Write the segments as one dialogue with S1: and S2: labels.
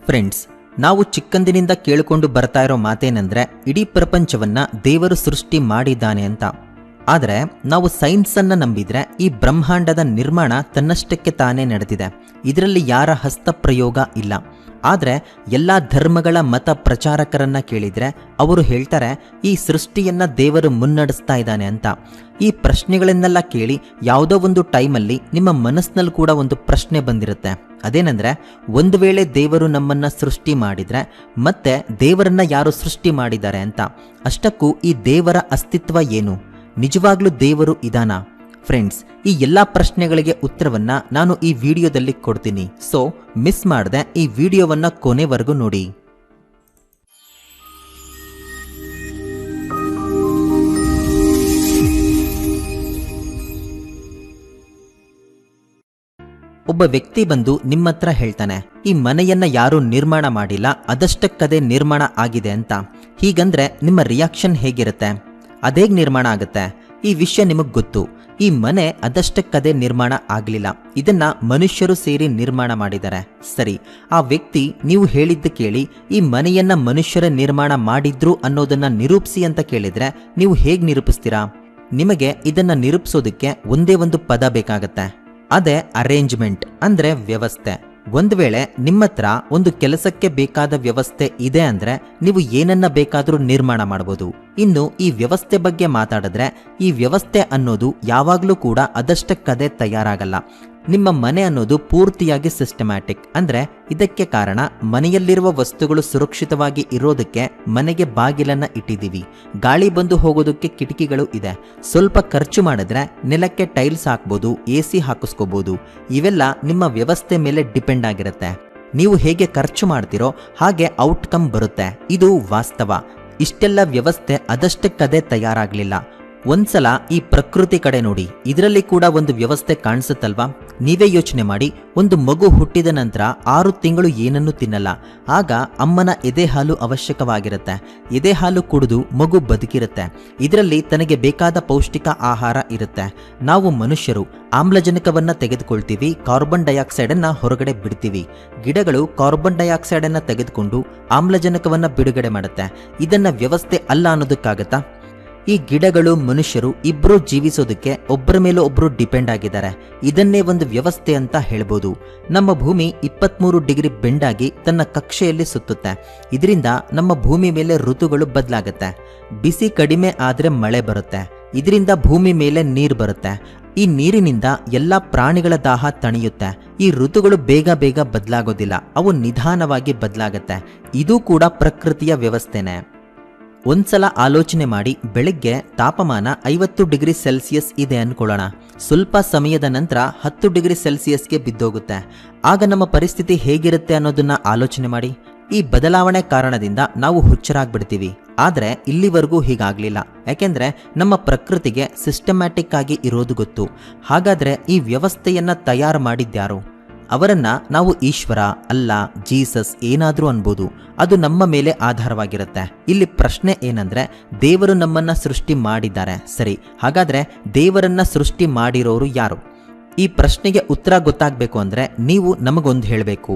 S1: Friends, ನಾವು ಚಿಕ್ಕಂದಿನಿಂದ ಕೇಳಿಕೊಂಡು ಬರ್ತಾ ಇರೋ ಮಾತೇನೆಂದ್ರೆ ಇಡೀ ಪ್ರಪಂಚವನ್ನ ದೇವರು ಸೃಷ್ಟಿ ಮಾಡಿದ್ದಾನೆ ಅಂತ. ಆದರೆ ನಾವು ಸೈನ್ಸ್ ಅನ್ನ ನಂಬಿದ್ರೆ ಈ ಬ್ರಹ್ಮಾಂಡದ ನಿರ್ಮಾಣ ತನ್ನಷ್ಟಕ್ಕೆ ತಾನೇ ನಡೆದಿದೆ. ಇದರಲ್ಲಿ ಯಾರ ಹಸ್ತಪ್ರಯೋಗ ಇಲ್ಲ. ಆದರೆ ಎಲ್ಲ ಧರ್ಮಗಳ ಮತ ಪ್ರಚಾರಕರನ್ನ ಕೇಳಿದ್ರೆ ಅವರು ಹೇಳ್ತಾರೆ ಈ ಸೃಷ್ಟಿಯನ್ನ ದೇವರು ಮುನ್ನಡೆಸ್ತಾ ಇದ್ದಾನೆ ಅಂತ. ಈ ಪ್ರಶ್ನೆಗಳನ್ನೆಲ್ಲ ಕೇಳಿ ಯಾವುದೋ ಒಂದು ಟೈಮಲ್ಲಿ ನಿಮ್ಮ ಮನಸ್ಸಿನಲ್ಲಿ ಕೂಡ ಒಂದು ಪ್ರಶ್ನೆ ಬಂದಿರುತ್ತೆ. ಅದೇನೆಂದ್ರೆ, ಒಂದು ವೇಳೆ ದೇವರು ನಮ್ಮನ್ನ ಸೃಷ್ಟಿ ಮಾಡಿದ್ರೆ ಮತ್ತೆ ದೇವರನ್ನ ಯಾರು ಸೃಷ್ಟಿ ಮಾಡಿದ್ದಾರೆ ಅಂತ. ಅಷ್ಟಕ್ಕೂ ಈ ದೇವರ ಅಸ್ತಿತ್ವ ಏನು? ನಿಜವಾಗ್ಲೂ ದೇವರು ಇದಾನಾ? ಫ್ರೆಂಡ್ಸ್, ಈ ಎಲ್ಲ ಪ್ರಶ್ನೆಗಳಿಗೆ ಉತ್ತರವನ್ನ ನಾನು ಈ ವಿಡಿಯೋದಲ್ಲಿ ಕೊಡ್ತೀನಿ. ಸೊ ಮಿಸ್ ಮಾಡದೆ ಈ ವಿಡಿಯೋವನ್ನ ಕೊನೆವರೆಗೂ ನೋಡಿ. ಒಬ್ಬ ವ್ಯಕ್ತಿ ಬಂದು ನಿಮ್ಮ ಹತ್ರ ಹೇಳ್ತಾನೆ, ಈ ಮನೆಯನ್ನ ಯಾರೂ ನಿರ್ಮಾಣ ಮಾಡಿಲ್ಲ, ಅದಷ್ಟಕ್ಕದೇ ನಿರ್ಮಾಣ ಆಗಿದೆ ಅಂತ. ಹೀಗಂದ್ರೆ ನಿಮ್ಮ ರಿಯಾಕ್ಷನ್ ಹೇಗಿರುತ್ತೆ? ಅದೇಗ್ ನಿರ್ಮಾಣ ಆಗುತ್ತೆ? ಈ ವಿಷಯ ನಿಮಗ್ ಗೊತ್ತು. ಈ ಮನೆ ಅದಷ್ಟಕ್ಕದೇ ನಿರ್ಮಾಣ ಆಗಲಿಲ್ಲ, ಇದನ್ನ ಮನುಷ್ಯರು ಸೇರಿ ನಿರ್ಮಾಣ ಮಾಡಿದ್ದಾರೆ. ಸರಿ, ಆ ವ್ಯಕ್ತಿ ನೀವು ಹೇಳಿದ್ದು ಕೇಳಿ ಈ ಮನೆಯನ್ನ ಮನುಷ್ಯರ ನಿರ್ಮಾಣ ಮಾಡಿದ್ರು ಅನ್ನೋದನ್ನ ನಿರೂಪಿಸಿ ಅಂತ ಕೇಳಿದ್ರೆ ನೀವು ಹೇಗ್ ನಿರೂಪಿಸ್ತೀರಾ? ನಿಮಗೆ ಇದನ್ನ ನಿರೂಪಿಸೋದಕ್ಕೆ ಒಂದೇ ಒಂದು ಪದ ಬೇಕಾಗತ್ತೆ. ಅದೇ ಅರೇಂಜ್ಮೆಂಟ್, ಅಂದ್ರೆ ವ್ಯವಸ್ಥೆ. ಒಂದ್ ವೇಳೆ ನಿಮ್ಮ ಹತ್ರ ಒಂದು ಕೆಲಸಕ್ಕೆ ಬೇಕಾದ ವ್ಯವಸ್ಥೆ ಇದೆ ಅಂದ್ರೆ ನೀವು ಏನನ್ನ ಬೇಕಾದ್ರೂ ನಿರ್ಮಾಣ ಮಾಡಬಹುದು. ಇನ್ನು ಈ ವ್ಯವಸ್ಥೆ ಬಗ್ಗೆ ಮಾತಾಡಿದ್ರೆ ಈ ವ್ಯವಸ್ಥೆ ಅನ್ನೋದು ಯಾವಾಗ್ಲೂ ಕೂಡ ಅದಷ್ಟಕ್ಕದೇ ತಯಾರಾಗಲ್ಲ. ನಿಮ್ಮ ಮನೆ ಅನ್ನೋದು ಪೂರ್ತಿಯಾಗಿ ಸಿಸ್ಟಮ್ಯಾಟಿಕ್. ಅಂದ್ರೆ ಇದಕ್ಕೆ ಕಾರಣ ಮನೆಯಲ್ಲಿರುವ ವಸ್ತುಗಳು ಸುರಕ್ಷಿತವಾಗಿ ಇರೋದಕ್ಕೆ ಮನೆಗೆ ಬಾಗಿಲನ್ನ ಇಟ್ಟಿದ್ದೀವಿ, ಗಾಳಿ ಬಂದು ಹೋಗೋದಕ್ಕೆ ಕಿಟಕಿಗಳು ಇದೆ. ಸ್ವಲ್ಪ ಖರ್ಚು ಮಾಡಿದ್ರೆ ನೆಲಕ್ಕೆ ಟೈಲ್ಸ್ ಹಾಕ್ಬೋದು, AC ಹಾಕಿಸ್ಕೋಬಹುದು. ಇವೆಲ್ಲ ನಿಮ್ಮ ವ್ಯವಸ್ಥೆ ಮೇಲೆ ಡಿಪೆಂಡ್ ಆಗಿರುತ್ತೆ. ನೀವು ಹೇಗೆ ಖರ್ಚು ಮಾಡ್ತಿರೋ ಹಾಗೆ ಔಟ್ಕಮ್ ಬರುತ್ತೆ. ಇದು ವಾಸ್ತವ. ಇಷ್ಟೆಲ್ಲ ವ್ಯವಸ್ಥೆ ಅದಷ್ಟಕ್ಕದೇ ತಯಾರಾಗಲಿಲ್ಲ. ಒಂದ್ಸಲ ಈ ಪ್ರಕೃತಿ ಕಡೆ ನೋಡಿ, ಇದರಲ್ಲಿ ಕೂಡ ಒಂದು ವ್ಯವಸ್ಥೆ ಕಾಣಿಸುತ್ತಲ್ವಾ? ನೀವೇ ಯೋಚನೆ ಮಾಡಿ, ಒಂದು ಮಗು ಹುಟ್ಟಿದ ನಂತರ 6 ತಿಂಗಳು ಏನನ್ನೂ ತಿನ್ನಲ್ಲ. ಆಗ ಅಮ್ಮನ ಎದೆ ಹಾಲು ಅವಶ್ಯಕವಾಗಿರುತ್ತೆ. ಎದೆ ಹಾಲು ಕುಡಿದು ಮಗು ಬದುಕಿರುತ್ತೆ. ಇದರಲ್ಲಿ ತನಗೆ ಬೇಕಾದ ಪೌಷ್ಟಿಕ ಆಹಾರ ಇರುತ್ತೆ. ನಾವು ಮನುಷ್ಯರು ಆಮ್ಲಜನಕವನ್ನ ತೆಗೆದುಕೊಳ್ತೀವಿ, ಕಾರ್ಬನ್ ಡೈಆಕ್ಸೈಡ್ ಅನ್ನ ಹೊರಗಡೆ ಬಿಡ್ತೀವಿ. ಗಿಡಗಳು ಕಾರ್ಬನ್ ಡೈಆಕ್ಸೈಡ್ ಅನ್ನ ತೆಗೆದುಕೊಂಡು ಆಮ್ಲಜನಕವನ್ನ ಬಿಡುಗಡೆ ಮಾಡುತ್ತೆ. ಇದನ್ನ ವ್ಯವಸ್ಥೆ ಅಲ್ಲ ಅನ್ನೋದಕ್ಕಾಗತ್ತಾ? ಈ ಗಿಡಗಳು ಮನುಷ್ಯರು ಇಬ್ರು ಜೀವಿಸೋದಕ್ಕೆ ಒಬ್ಬರ ಮೇಲೆ ಒಬ್ರು ಡಿಪೆಂಡ್ ಆಗಿದ್ದಾರೆ. ಇದನ್ನೇ ಒಂದು ವ್ಯವಸ್ಥೆ ಅಂತ ಹೇಳ್ಬೋದು. ನಮ್ಮ ಭೂಮಿ 23 ಡಿಗ್ರಿ ಬೆಂಡಾಗಿ ತನ್ನ ಕಕ್ಷೆಯಲ್ಲಿ ಸುತ್ತುತ್ತೆ. ಇದರಿಂದ ನಮ್ಮ ಭೂಮಿ ಮೇಲೆ ಋತುಗಳು ಬದಲಾಗುತ್ತೆ. ಬಿಸಿ ಕಡಿಮೆ ಆದ್ರೆ ಮಳೆ ಬರುತ್ತೆ. ಇದರಿಂದ ಭೂಮಿ ಮೇಲೆ ನೀರು ಬರುತ್ತೆ. ಈ ನೀರಿನಿಂದ ಎಲ್ಲಾ ಪ್ರಾಣಿಗಳ ದಾಹ ತಣಿಯುತ್ತೆ. ಈ ಋತುಗಳು ಬೇಗ ಬೇಗ ಬದಲಾಗೋದಿಲ್ಲ, ಅವು ನಿಧಾನವಾಗಿ ಬದಲಾಗತ್ತೆ. ಇದು ಕೂಡ ಪ್ರಕೃತಿಯ ವ್ಯವಸ್ಥೆನೇ. ಒಂದ್ಸಲ ಆಲೋಚನೆ ಮಾಡಿ, ಬೆಳಗ್ಗೆ ತಾಪಮಾನ 50 ಡಿಗ್ರಿ ಸೆಲ್ಸಿಯಸ್ ಇದೆ ಅನ್ಕೊಳ್ಳೋಣ. ಸ್ವಲ್ಪ ಸಮಯದ ನಂತರ 10 ಡಿಗ್ರಿ ಸೆಲ್ಸಿಯಸ್ಗೆ ಬಿದ್ದೋಗುತ್ತೆ. ಆಗ ನಮ್ಮ ಪರಿಸ್ಥಿತಿ ಹೇಗಿರುತ್ತೆ ಅನ್ನೋದನ್ನ ಆಲೋಚನೆ ಮಾಡಿ. ಈ ಬದಲಾವಣೆ ಕಾರಣದಿಂದ ನಾವು ಹುಚ್ಚರಾಗ್ಬಿಡ್ತೀವಿ. ಆದ್ರೆ ಇಲ್ಲಿವರೆಗೂ ಹೀಗಾಗ್ಲಿಲ್ಲ. ಯಾಕೆಂದ್ರೆ ನಮ್ಮ ಪ್ರಕೃತಿಗೆ ಸಿಸ್ಟಮ್ಯಾಟಿಕ್ ಆಗಿ ಇರೋದು ಗೊತ್ತು. ಹಾಗಾದ್ರೆ ಈ ವ್ಯವಸ್ಥೆಯನ್ನ ತಯಾರು ಮಾಡಿದ್ಯಾರು? ಅವರನ್ನ ನಾವು ಈಶ್ವರ, ಅಲ್ಲ, ಜೀಸಸ್ ಏನಾದ್ರೂ ಅನ್ಬೋದು. ಅದು ನಮ್ಮ ಮೇಲೆ ಆಧಾರವಾಗಿರುತ್ತೆ. ಇಲ್ಲಿ ಪ್ರಶ್ನೆ ಏನಂದ್ರೆ, ದೇವರು ನಮ್ಮನ್ನ ಸೃಷ್ಟಿ ಮಾಡಿದ್ದಾರೆ. ಸರಿ, ಹಾಗಾದ್ರೆ ದೇವರನ್ನ ಸೃಷ್ಟಿ ಮಾಡಿರೋರು ಯಾರು? ಈ ಪ್ರಶ್ನೆಗೆ ಉತ್ತರ ಗೊತ್ತಾಗಬೇಕು ಅಂದ್ರೆ ನೀವು ನಮಗೊಂದು ಹೇಳಬೇಕು.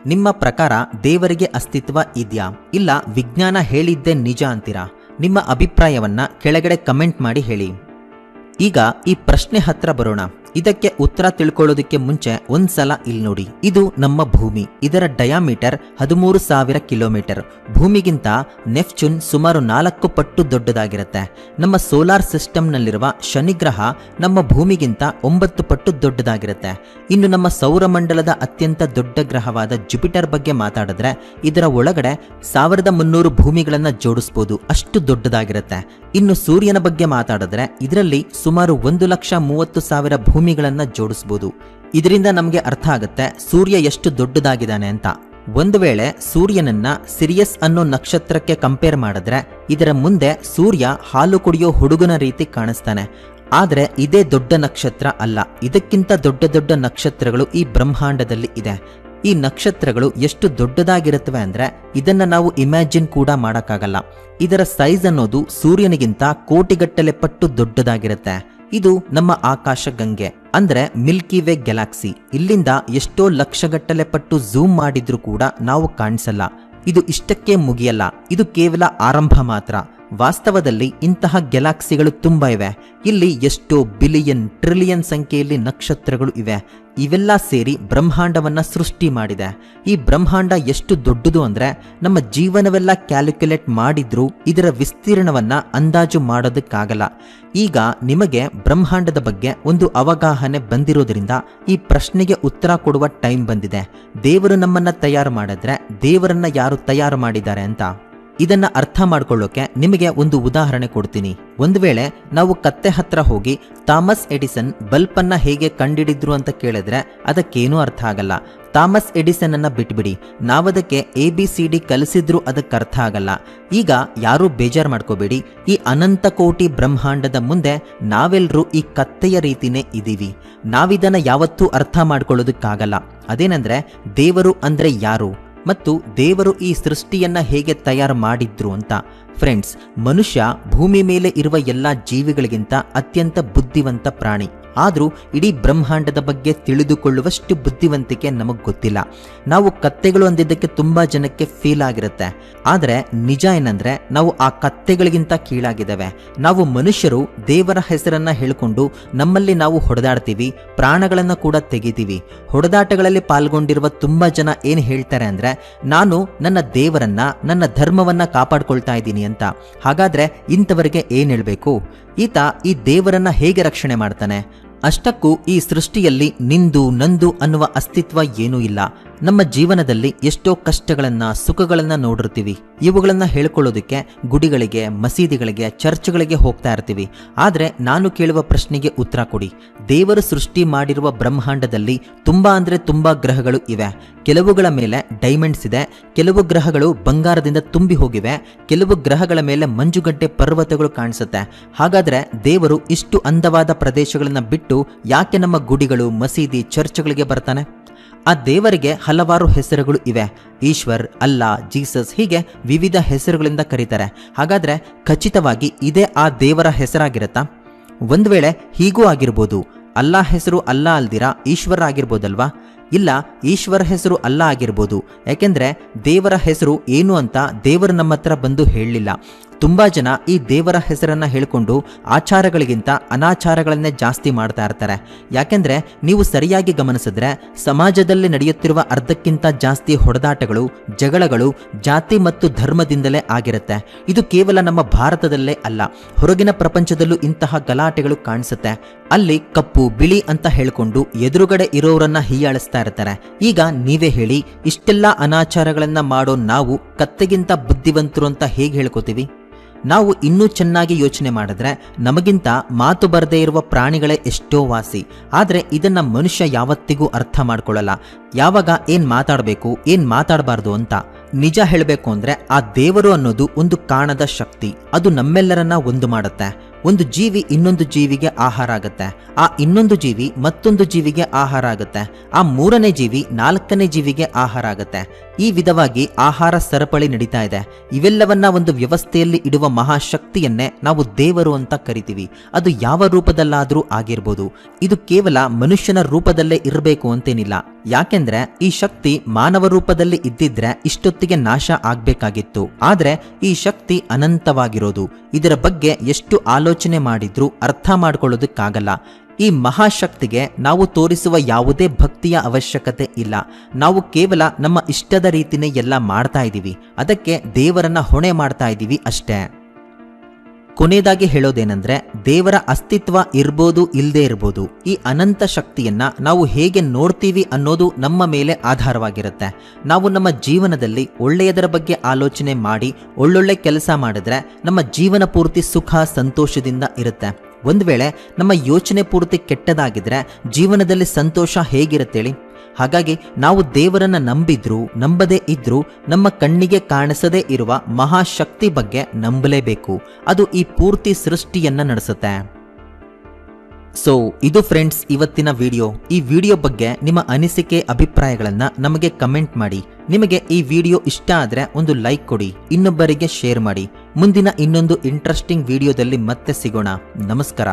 S1: ನಿಮ್ಮ ಪ್ರಕಾರ ದೇವರಿಗೆ ಅಸ್ತಿತ್ವ ಇದೆಯಾ, ಇಲ್ಲ ವಿಜ್ಞಾನ ಹೇಳಿದ್ದೇ ನಿಜ ಅಂತೀರಾ? ನಿಮ್ಮ ಅಭಿಪ್ರಾಯವನ್ನ ಕೆಳಗಡೆ ಕಮೆಂಟ್ ಮಾಡಿ ಹೇಳಿ. ಈಗ ಈ ಪ್ರಶ್ನೆ ಹತ್ರ ಬರೋಣ. ಇದಕ್ಕೆ ಉತ್ತರ ತಿಳ್ಕೊಳ್ಳೋದಕ್ಕೆ ಮುಂಚೆ ಒಂದ್ಸಲ ಇಲ್ಲಿ ನೋಡಿ. ಇದು ನಮ್ಮ ಭೂಮಿ. ಇದರ ಡಯಾಮೀಟರ್ 13,000 ಕಿಲೋಮೀಟರ್. ಭೂಮಿಗಿಂತ ನೆಪ್ಚೂನ್ ಸುಮಾರು 4 ಪಟ್ಟು ದೊಡ್ಡದಾಗಿರುತ್ತೆ. ನಮ್ಮ ಸೋಲಾರ್ ಸಿಸ್ಟಮ್ನಲ್ಲಿರುವ ಶನಿಗ್ರಹ ನಮ್ಮ ಭೂಮಿಗಿಂತ 9 ಪಟ್ಟು ದೊಡ್ಡದಾಗಿರುತ್ತೆ. ಇನ್ನು ನಮ್ಮ ಸೌರಮಂಡಲದ ಅತ್ಯಂತ ದೊಡ್ಡ ಗ್ರಹವಾದ ಜುಪಿಟರ್ ಬಗ್ಗೆ ಮಾತಾಡಿದ್ರೆ ಇದರ ಒಳಗಡೆ 1300 ಭೂಮಿಗಳನ್ನ ಜೋಡಿಸಬಹುದು, ಅಷ್ಟು ದೊಡ್ಡದಾಗಿರುತ್ತೆ. ಇನ್ನು ಸೂರ್ಯನ ಬಗ್ಗೆ ಮಾತಾಡಿದ್ರೆ ಇದರಲ್ಲಿ ಸುಮಾರು 1,30,000 ಭೂಮಿಗಳನ್ನ ಜೋಡಿಸಬಹುದು. ಇದರಿಂದ ನಮಗೆ ಅರ್ಥ ಆಗುತ್ತೆ ಸೂರ್ಯ ಎಷ್ಟು ದೊಡ್ಡದಾಗಿದ್ದಾನೆ ಅಂತ. ಒಂದು ವೇಳೆ ಸೂರ್ಯನನ್ನ ಸಿರಿಯಸ್ ಅನ್ನೋ ನಕ್ಷತ್ರಕ್ಕೆ ಕಂಪೇರ್ ಮಾಡಿದ್ರೆ ಇದರ ಮುಂದೆ ಸೂರ್ಯ ಹಾಲು ಕುಡಿಯೋ ಹುಡುಗನ ರೀತಿ ಕಾಣಿಸ್ತಾನೆ. ಆದ್ರೆ ಇದೇ ದೊಡ್ಡ ನಕ್ಷತ್ರ ಅಲ್ಲ. ಇದಕ್ಕಿಂತ ದೊಡ್ಡ ದೊಡ್ಡ ನಕ್ಷತ್ರಗಳು ಈ ಬ್ರಹ್ಮಾಂಡದಲ್ಲಿ ಇದೆ. ಈ ನಕ್ಷತ್ರಗಳು ಎಷ್ಟು ದೊಡ್ಡದಾಗಿರುತ್ತವೆ ಅಂದ್ರೆ ಇದನ್ನ ನಾವು ಇಮ್ಯಾಜಿನ್ ಕೂಡ ಮಾಡಕ್ಕಾಗಲ್ಲ. ಇದರ ಸೈಜ್ ಅನ್ನೋದು ಸೂರ್ಯನಿಗಿಂತ ಕೋಟಿಗಟ್ಟಲೆ ಪಟ್ಟು ದೊಡ್ಡದಾಗಿರುತ್ತೆ. ಇದು ನಮ್ಮ ಆಕಾಶ ಗಂಗೆ ಅಂದ್ರೆ ಮಿಲ್ಕಿ ವೇ ಗ್ಯಾಲಕ್ಸಿ. ಇಲ್ಲಿಂದ ಎಷ್ಟೋ ಲಕ್ಷಗಟ್ಟಲೆ ಪಟ್ಟು ಝೂಮ್ ಮಾಡಿದ್ರೂ ಕೂಡ ನಾವು ಕಾಣಿಸಲ್ಲ. ಇದು ಇಷ್ಟಕ್ಕೆ ಮುಗಿಯಲ್ಲ, ಇದು ಕೇವಲ ಆರಂಭ ಮಾತ್ರ. ವಾಸ್ತವದಲ್ಲಿ ಇಂತಹ ಗ್ಯಾಲಕ್ಸಿಗಳು ತುಂಬಾ ಇವೆ. ಇಲ್ಲಿ ಎಷ್ಟೋ ಬಿಲಿಯನ್ ಟ್ರಿಲಿಯನ್ ಸಂಖ್ಯೆಯಲ್ಲಿ ನಕ್ಷತ್ರಗಳು ಇವೆ. ಇವೆಲ್ಲ ಸೇರಿ ಬ್ರಹ್ಮಾಂಡವನ್ನ ಸೃಷ್ಟಿ ಮಾಡಿದೆ. ಈ ಬ್ರಹ್ಮಾಂಡ ಎಷ್ಟು ದೊಡ್ಡದು ಅಂದ್ರೆ ನಮ್ಮ ಜೀವನವೆಲ್ಲ ಕ್ಯಾಲ್ಕುಲೇಟ್ ಮಾಡಿದ್ರೂ ಇದರ ವಿಸ್ತೀರ್ಣವನ್ನ ಅಂದಾಜು ಮಾಡೋದಕ್ಕಾಗಲ್ಲ. ಈಗ ನಿಮಗೆ ಬ್ರಹ್ಮಾಂಡದ ಬಗ್ಗೆ ಒಂದು ಅವಗಾಹನೆ ಬಂದಿರೋದ್ರಿಂದ ಈ ಪ್ರಶ್ನೆಗೆ ಉತ್ತರ ಕೊಡುವ ಟೈಮ್ ಬಂದಿದೆ. ದೇವರು ನಮ್ಮನ್ನ ತಯಾರು ಮಾಡಿದ್ರೆ ದೇವರನ್ನ ಯಾರು ತಯಾರು ಮಾಡಿದ್ದಾರೆ ಅಂತ. ಇದನ್ನ ಅರ್ಥ ಮಾಡ್ಕೊಳ್ಳೋಕೆ ನಿಮಗೆ ಒಂದು ಉದಾಹರಣೆ ಕೊಡ್ತೀನಿ. ಒಂದು ವೇಳೆ ನಾವು ಕತ್ತೆ ಹತ್ರ ಹೋಗಿ ಥಾಮಸ್ ಎಡಿಸನ್ ಬಲ್ಬ್ ಅನ್ನ ಹೇಗೆ ಕಂಡಿಡಿದ್ರು ಅಂತ ಕೇಳಿದ್ರೆ ಅದಕ್ಕೇನೂ ಅರ್ಥ ಆಗಲ್ಲ. ಥಾಮಸ್ ಎಡಿಸನ್ ಅನ್ನ ಬಿಟ್ಬಿಡಿ, ನಾವದಕ್ಕೆ ABCD ಕಲಿಸಿದ್ರು ಅದಕ್ಕೆ ಅರ್ಥ ಆಗಲ್ಲ. ಈಗ ಯಾರೂ ಬೇಜಾರು ಮಾಡ್ಕೋಬೇಡಿ, ಈ ಅನಂತ ಕೋಟಿ ಬ್ರಹ್ಮಾಂಡದ ಮುಂದೆ ನಾವೆಲ್ಲರೂ ಈ ಕತ್ತೆಯ ರೀತಿನೇ ಇದೀವಿ. ನಾವಿದನ್ನ ಯಾವತ್ತೂ ಅರ್ಥ ಮಾಡ್ಕೊಳ್ಳೋದಕ್ಕಾಗಲ್ಲ. ಅದೇನಂದ್ರೆ ದೇವರು ಅಂದ್ರೆ ಯಾರು ಮತ್ತು ದೇವರು ಈ ಸೃಷ್ಟಿಯನ್ನ ಹೇಗೆ ತಯಾರು ಮಾಡಿದ್ರು ಅಂತ. ಫ್ರೆಂಡ್ಸ್, ಮನುಷ್ಯ ಭೂಮಿ ಮೇಲೆ ಇರುವ ಎಲ್ಲ ಜೀವಿಗಳಿಗಿಂತ ಅತ್ಯಂತ ಬುದ್ಧಿವಂತ ಪ್ರಾಣಿ. ಆದರೂ ಇಡೀ ಬ್ರಹ್ಮಾಂಡದ ಬಗ್ಗೆ ತಿಳಿದುಕೊಳ್ಳುವಷ್ಟು ಬುದ್ಧಿವಂತಿಕೆ ನಮಗೆ ಗೊತ್ತಿಲ್ಲ. ನಾವು ಕತ್ತೆಗಳು ಅಂದಿದ್ದಕ್ಕೆ ತುಂಬ ಜನಕ್ಕೆ ಫೀಲ್ ಆಗಿರುತ್ತೆ. ಆದರೆ ನಿಜ ಏನಂದ್ರೆ ನಾವು ಆ ಕತ್ತೆಗಳಿಗಿಂತ ಕೀಳಾಗಿದ್ದೇವೆ. ನಾವು ಮನುಷ್ಯರು ದೇವರ ಹೆಸರನ್ನ ಹೇಳ್ಕೊಂಡು ನಮ್ಮಲ್ಲಿ ನಾವು ಹೊಡೆದಾಡ್ತೀವಿ, ಪ್ರಾಣಗಳನ್ನು ಕೂಡ ತೆಗಿತೀವಿ. ಹೊಡೆದಾಟಗಳಲ್ಲಿ ಪಾಲ್ಗೊಂಡಿರುವ ತುಂಬ ಜನ ಏನು ಹೇಳ್ತಾರೆ ಅಂದ್ರೆ ನಾನು ನನ್ನ ದೇವರನ್ನ ನನ್ನ ಧರ್ಮವನ್ನ ಕಾಪಾಡ್ಕೊಳ್ತಾ ಇದ್ದೀನಿ ಅಂತ. ಹಾಗಾದ್ರೆ ಇಂಥವರಿಗೆ ಏನ್ ಹೇಳ್ಬೇಕು? ಈತ ಈ ದೇವರನ್ನ ಹೇಗೆ ರಕ್ಷಣೆ ಮಾಡ್ತಾನೆ? ಅಷ್ಟಕ್ಕೂ ಈ ಸೃಷ್ಟಿಯಲ್ಲಿ ನಿಂದು ನಂದು ಅನ್ನುವ ಅಸ್ತಿತ್ವ ಏನೂ ಇಲ್ಲ. ನಮ್ಮ ಜೀವನದಲ್ಲಿ ಎಷ್ಟೋ ಕಷ್ಟಗಳನ್ನ ಸುಖಗಳನ್ನ ನೋಡಿರ್ತೀವಿ. ಇವುಗಳನ್ನ ಹೇಳ್ಕೊಳ್ಳೋದಕ್ಕೆ ಗುಡಿಗಳಿಗೆ, ಮಸೀದಿಗಳಿಗೆ, ಚರ್ಚ್ಗಳಿಗೆ ಹೋಗ್ತಾ ಇರ್ತೀವಿ. ಆದ್ರೆ ನಾನು ಕೇಳುವ ಪ್ರಶ್ನೆಗೆ ಉತ್ತರ ಕೊಡಿ. ದೇವರು ಸೃಷ್ಟಿ ಮಾಡಿರುವ ಬ್ರಹ್ಮಾಂಡದಲ್ಲಿ ತುಂಬಾ ಅಂದ್ರೆ ತುಂಬಾ ಗ್ರಹಗಳು ಇವೆ. ಕೆಲವುಗಳ ಮೇಲೆ ಡೈಮಂಡ್ಸ್ ಇದೆ, ಕೆಲವು ಗ್ರಹಗಳು ಬಂಗಾರದಿಂದ ತುಂಬಿ ಹೋಗಿವೆ, ಕೆಲವು ಗ್ರಹಗಳ ಮೇಲೆ ಮಂಜುಗಡ್ಡೆ ಪರ್ವತಗಳು ಕಾಣಿಸುತ್ತೆ. ಹಾಗಾದ್ರೆ ದೇವರು ಇಷ್ಟು ಅಂದವಾದ ಪ್ರದೇಶಗಳನ್ನ ಬಿಟ್ಟು ಯಾಕೆ ನಮ್ಮ ಗುಡಿಗಳು, ಮಸೀದಿ, ಚರ್ಚ್ಗಳಿಗೆ ಬರ್ತಾನೆ? ಆ ದೇವರಿಗೆ ಹಲವಾರು ಹೆಸರುಗಳು ಇವೆ. ಈಶ್ವರ್, ಅಲ್ಲಾ, ಜೀಸಸ್, ಹೀಗೆ ವಿವಿಧ ಹೆಸರುಗಳಿಂದ ಕರೀತಾರೆ. ಹಾಗಾದ್ರೆ ಖಚಿತವಾಗಿ ಇದೇ ಆ ದೇವರ ಹೆಸರಾಗಿರತ್ತಾ? ಒಂದು ವೇಳೆ ಹೀಗೂ ಆಗಿರ್ಬೋದು. ಅಲ್ಲಾ ಹೆಸರು ಅಲ್ಲಾ ಅಲ್ದಿರಾ ಈಶ್ವರ ಆಗಿರ್ಬೋದಲ್ವಾ? ಇಲ್ಲ, ಈಶ್ವರ ಹೆಸರು ಅಲ್ಲ ಆಗಿರ್ಬೋದು. ಯಾಕೆಂದ್ರೆ ದೇವರ ಹೆಸರು ಏನು ಅಂತ ದೇವರು ನಮ್ಮ ಹತ್ರ ಬಂದು ಹೇಳಲಿಲ್ಲ. ತುಂಬಾ ಜನ ಈ ದೇವರ ಹೆಸರನ್ನ ಹೇಳ್ಕೊಂಡು ಆಚಾರಗಳಿಗಿಂತ ಅನಾಚಾರಗಳನ್ನೇ ಜಾಸ್ತಿ ಮಾಡ್ತಾ ಇರ್ತಾರೆ. ಯಾಕೆಂದ್ರೆ ನೀವು ಸರಿಯಾಗಿ ಗಮನಿಸಿದ್ರೆ ಸಮಾಜದಲ್ಲಿ ನಡೆಯುತ್ತಿರುವ ಅರ್ಧಕ್ಕಿಂತ ಜಾಸ್ತಿ ಹೊಡೆದಾಟಗಳು, ಜಗಳಗಳು ಜಾತಿ ಮತ್ತು ಧರ್ಮದಿಂದಲೇ ಆಗಿರುತ್ತೆ. ಇದು ಕೇವಲ ನಮ್ಮ ಭಾರತದಲ್ಲೇ ಅಲ್ಲ, ಹೊರಗಿನ ಪ್ರಪಂಚದಲ್ಲೂ ಇಂತಹ ಗಲಾಟೆಗಳು ಕಾಣಿಸುತ್ತೆ. ಅಲ್ಲಿ ಕಪ್ಪು ಬಿಳಿ ಅಂತ ಹೇಳ್ಕೊಂಡು ಎದುರುಗಡೆ ಇರೋರನ್ನ ಹೀಯಾಳಿಸ್ತಾ ಇರ್ತಾರೆ. ಈಗ ನೀವೇ ಹೇಳಿ, ಇಷ್ಟೆಲ್ಲ ಅನಾಚಾರಗಳನ್ನ ಮಾಡೋ ನಾವು ಕತ್ತೆಗಿಂತ ಬುದ್ಧಿವಂತರು ಅಂತ ಹೇಗೆ ಹೇಳ್ಕೋತೀವಿ? ನಾವು ಇನ್ನೂ ಚೆನ್ನಾಗಿ ಯೋಚನೆ ಮಾಡಿದ್ರೆ ನಮಗಿಂತ ಮಾತು ಬರದೇ ಇರುವ ಪ್ರಾಣಿಗಳೇ ಎಷ್ಟೋ ವಾಸಿ. ಆದರೆ ಇದನ್ನ ಮನುಷ್ಯ ಯಾವತ್ತಿಗೂ ಅರ್ಥ ಮಾಡ್ಕೊಳ್ಳಲ್ಲ. ಯಾವಾಗ ಏನ್ ಮಾತಾಡಬೇಕು, ಏನ್ ಮಾತಾಡಬಾರ್ದು ಅಂತ. ನಿಜ ಹೇಳಬೇಕು ಅಂದ್ರೆ ಆ ದೇವರು ಅನ್ನೋದು ಒಂದು ಕಾಣದ ಶಕ್ತಿ. ಅದು ನಮ್ಮೆಲ್ಲರನ್ನ ಒಂದು ಮಾಡುತ್ತೆ. ಒಂದು ಜೀವಿ ಇನ್ನೊಂದು ಜೀವಿಗೆ ಆಹಾರ ಆಗುತ್ತೆ, ಆ ಇನ್ನೊಂದು ಜೀವಿ ಮತ್ತೊಂದು ಜೀವಿಗೆ ಆಹಾರ ಆಗುತ್ತೆ, ಆ ಮೂರನೇ ಜೀವಿ ನಾಲ್ಕನೇ ಜೀವಿಗೆ ಆಹಾರ ಆಗುತ್ತೆ. ಈ ವಿಧವಾಗಿ ಆಹಾರ ಸರಪಳಿ ನಡೀತಾ ಇದೆ. ಇವೆಲ್ಲವನ್ನ ಒಂದು ವ್ಯವಸ್ಥೆಯಲ್ಲಿ ಇಡುವ ಮಹಾಶಕ್ತಿಯನ್ನೇ ನಾವು ದೇವರು ಅಂತ ಕರಿತೀವಿ. ಅದು ಯಾವ ರೂಪದಲ್ಲಾದ್ರೂ ಆಗಿರ್ಬೋದು. ಇದು ಕೇವಲ ಮನುಷ್ಯನ ರೂಪದಲ್ಲೇ ಇರಬೇಕು ಅಂತೇನಿಲ್ಲ. ಯಾಕೆಂದ್ರೆ ಈ ಶಕ್ತಿ ಮಾನವ ರೂಪದಲ್ಲಿ ಇದ್ದಿದ್ರೆ ಇಷ್ಟೊತ್ತಿಗೆ ನಾಶ ಆಗ್ಬೇಕಾಗಿತ್ತು. ಆದ್ರೆ ಈ ಶಕ್ತಿ ಅನಂತವಾಗಿರೋದು. ಇದರ ಬಗ್ಗೆ ಎಷ್ಟು ಆಲೋಚನೆ ಮಾಡಿದ್ರೂ ಅರ್ಥ ಮಾಡ್ಕೊಳ್ಳೋದಕ್ಕಾಗಲ್ಲ. ಈ ಮಹಾಶಕ್ತಿಗೆ ನಾವು ತೋರಿಸುವ ಯಾವುದೇ ಭಕ್ತಿಯ ಅವಶ್ಯಕತೆ ಇಲ್ಲ. ನಾವು ಕೇವಲ ನಮ್ಮ ಇಷ್ಟದ ರೀತಿನೇ ಎಲ್ಲ ಮಾಡ್ತಾ ಇದ್ದೀವಿ. ಅದಕ್ಕೆ ದೇವರನ್ನ ಹೊಣೆ ಮಾಡ್ತಾ ಇದ್ದೀವಿ ಅಷ್ಟೇ. ಕೊನೆಯದಾಗಿ ಹೇಳೋದೇನೆಂದ್ರೆ, ದೇವರ ಅಸ್ತಿತ್ವ ಇರ್ಬೋದು ಇಲ್ಲದೆ ಇರ್ಬೋದು, ಈ ಅನಂತ ಶಕ್ತಿಯನ್ನ ನಾವು ಹೇಗೆ ನೋಡ್ತೀವಿ ಅನ್ನೋದು ನಮ್ಮ ಮೇಲೆ ಆಧಾರವಾಗಿರುತ್ತೆ. ನಾವು ನಮ್ಮ ಜೀವನದಲ್ಲಿ ಒಳ್ಳೆಯದರ ಬಗ್ಗೆ ಆಲೋಚನೆ ಮಾಡಿ ಒಳ್ಳೊಳ್ಳೆ ಕೆಲಸ ಮಾಡಿದ್ರೆ ನಮ್ಮ ಜೀವನ ಪೂರ್ತಿ ಸುಖ ಸಂತೋಷದಿಂದ ಇರುತ್ತೆ. ಒಂದು ವೇಳೆ ನಮ್ಮ ಯೋಚನೆ ಪೂರ್ತಿ ಕೆಟ್ಟದಾಗಿದ್ರೆ ಜೀವನದಲ್ಲಿ ಸಂತೋಷ ಹೇಗಿರುತ್ತೇಳಿ? ಹಾಗಾಗಿ ನಾವು ದೇವರನ್ನ ನಂಬಿದ್ರು ನಂಬದೇ ಇದ್ರೂ ನಮ್ಮ ಕಣ್ಣಿಗೆ ಕಾಣಿಸದೇ ಇರುವ ಮಹಾಶಕ್ತಿ ಬಗ್ಗೆ ನಂಬಲೇಬೇಕು. ಅದು ಈ ಪೂರ್ತಿ ಸೃಷ್ಟಿಯನ್ನ ನಡೆಸುತ್ತೆ. ಸೊ ಇದು ಫ್ರೆಂಡ್ಸ್ ಇವತ್ತಿನ ವಿಡಿಯೋ. ಈ ವಿಡಿಯೋ ಬಗ್ಗೆ ನಿಮ್ಮ ಅನಿಸಿಕೆ ಅಭಿಪ್ರಾಯಗಳನ್ನ ನಮಗೆ ಕಮೆಂಟ್ ಮಾಡಿ. ನಿಮಗೆ ಈ ವಿಡಿಯೋ ಇಷ್ಟ ಆದ್ರೆ ಒಂದು ಲೈಕ್ ಕೊಡಿ, ಇನ್ನೊಬ್ಬರಿಗೆ ಶೇರ್ ಮಾಡಿ. ಮುಂದಿನ ಇನ್ನೊಂದು ಇಂಟ್ರೆಸ್ಟಿಂಗ್ ವಿಡಿಯೋದಲ್ಲಿ ಮತ್ತೆ ಸಿಗೋಣ. ನಮಸ್ಕಾರ.